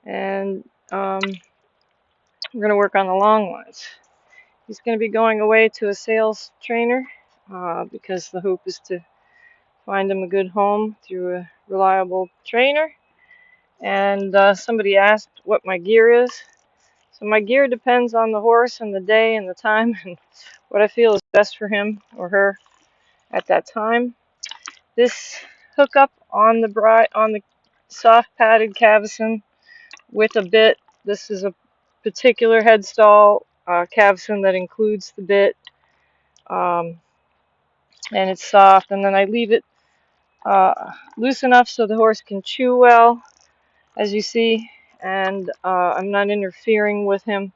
And we're going to work on the long lines. He's going to be going away to a sales trainer because the hope is to find him a good home through a reliable trainer. And somebody asked what my gear is. So my gear depends on the horse and the day and the time and what I feel is best for him or her at that time. This hookup on the soft padded cavesson with a bit. This is a particular head stall cavesson that includes the bit, and it's soft. And then I leave it loose enough so the horse can chew well, as you see, and I'm not interfering with him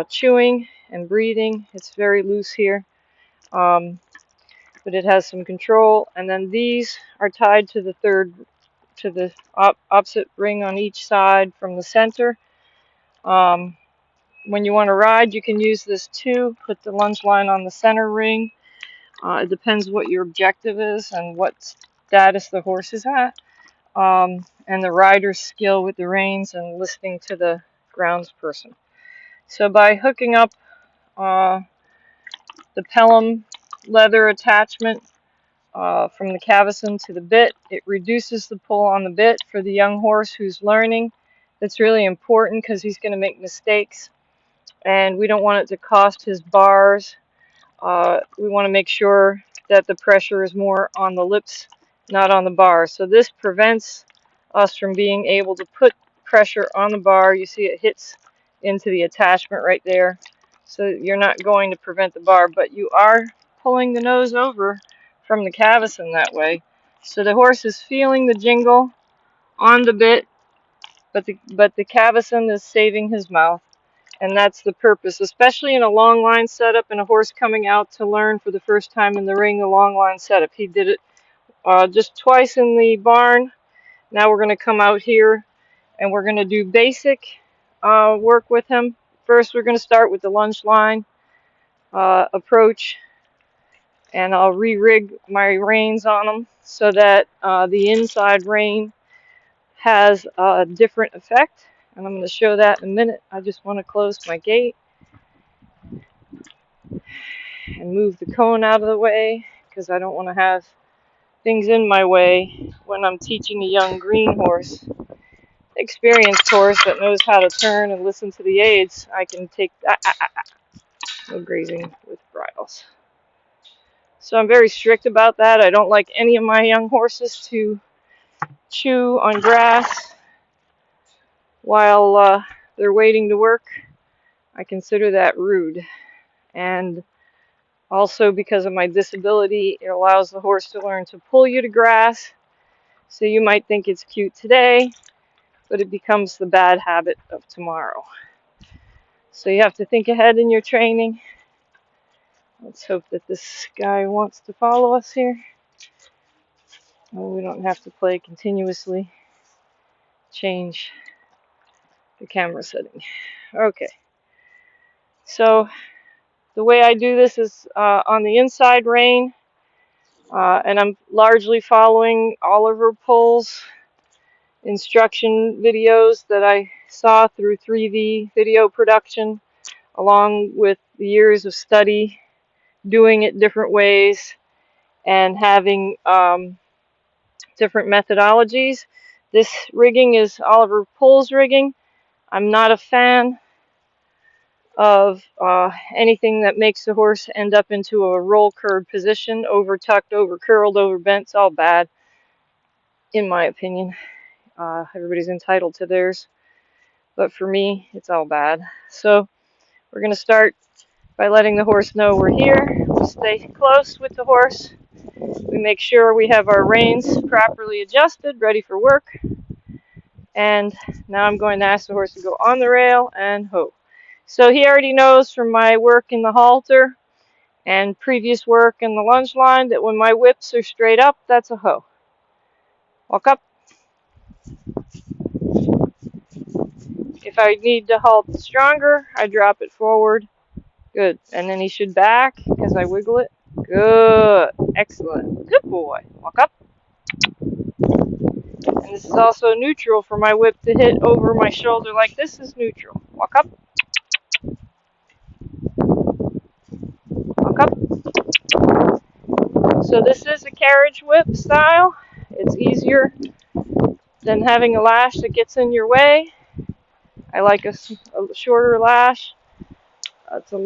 chewing and breathing. It's very loose here, but it has some control. And then these are tied to the opposite ring on each side from the center. When you want to ride, you can use this too. Put the lunge line on the center ring. It depends what your objective is and what status the horse is at, and the rider's skill with the reins and listening to the grounds person. So by hooking up the Pelham leather attachment from the cavesson to the bit, it reduces the pull on the bit for the young horse who's learning. That's really important because he's going to make mistakes, and we don't want it to cost his bars. We want to make sure that the pressure is more on the lips, not on the bar. So this prevents us from being able to put pressure on the bar. You see it hits into the attachment right there. So you're not going to prevent the bar, but you are pulling the nose over from the cavesson that way. So the horse is feeling the jingle on the bit, but the cavesson is saving his mouth. And that's the purpose, especially in a long line setup and a horse coming out to learn for the first time in the ring a long line setup. He did it just twice in the barn. Now we're going to come out here and we're going to do basic work with him. First, we're going to start with the lunge line approach, and I'll re-rig my reins on him so that the inside rein has a different effect. And I'm going to show that in a minute. I just want to close my gate and move the cone out of the way because I don't want to have things in my way when I'm teaching a young green horse. Experienced horse that knows how to turn and listen to the aids, I can take no grazing with bridles. So I'm very strict about that. I don't like any of my young horses to chew on grass while they're waiting to work. I consider that rude. And also, because of my disability, it allows the horse to learn to pull you to grass. So you might think it's cute today, but it becomes the bad habit of tomorrow. So you have to think ahead in your training. Let's hope that this guy wants to follow us here. Oh, we don't have to play continuously. Change the camera setting. Okay. So the way I do this is on the inside rein. And I'm largely following Oliver Pohl's instruction videos that I saw through 3V video production, along with the years of study, doing it different ways, and having different methodologies. This rigging is Oliver Pohl's rigging. I'm not a fan of anything that makes the horse end up into a roll curved position, over tucked, over curled, over bent. It's all bad, in my opinion. Everybody's entitled to theirs, but for me, it's all bad. So we're going to start by letting the horse know we're here. We stay close with the horse. We make sure we have our reins properly adjusted, ready for work. And now I'm going to ask the horse to go on the rail and ho. So he already knows from my work in the halter and previous work in the lunge line that when my whips are straight up, that's a ho. Walk up. If I need to halt stronger, I drop it forward. Good. And then he should back because I wiggle it. Good. Excellent. Good boy. Walk up. And this is also neutral for my whip to hit over my shoulder like this is neutral. Walk up, walk up. So this is a carriage whip style. It's easier than having a lash that gets in your way. I like a shorter lash. It's a long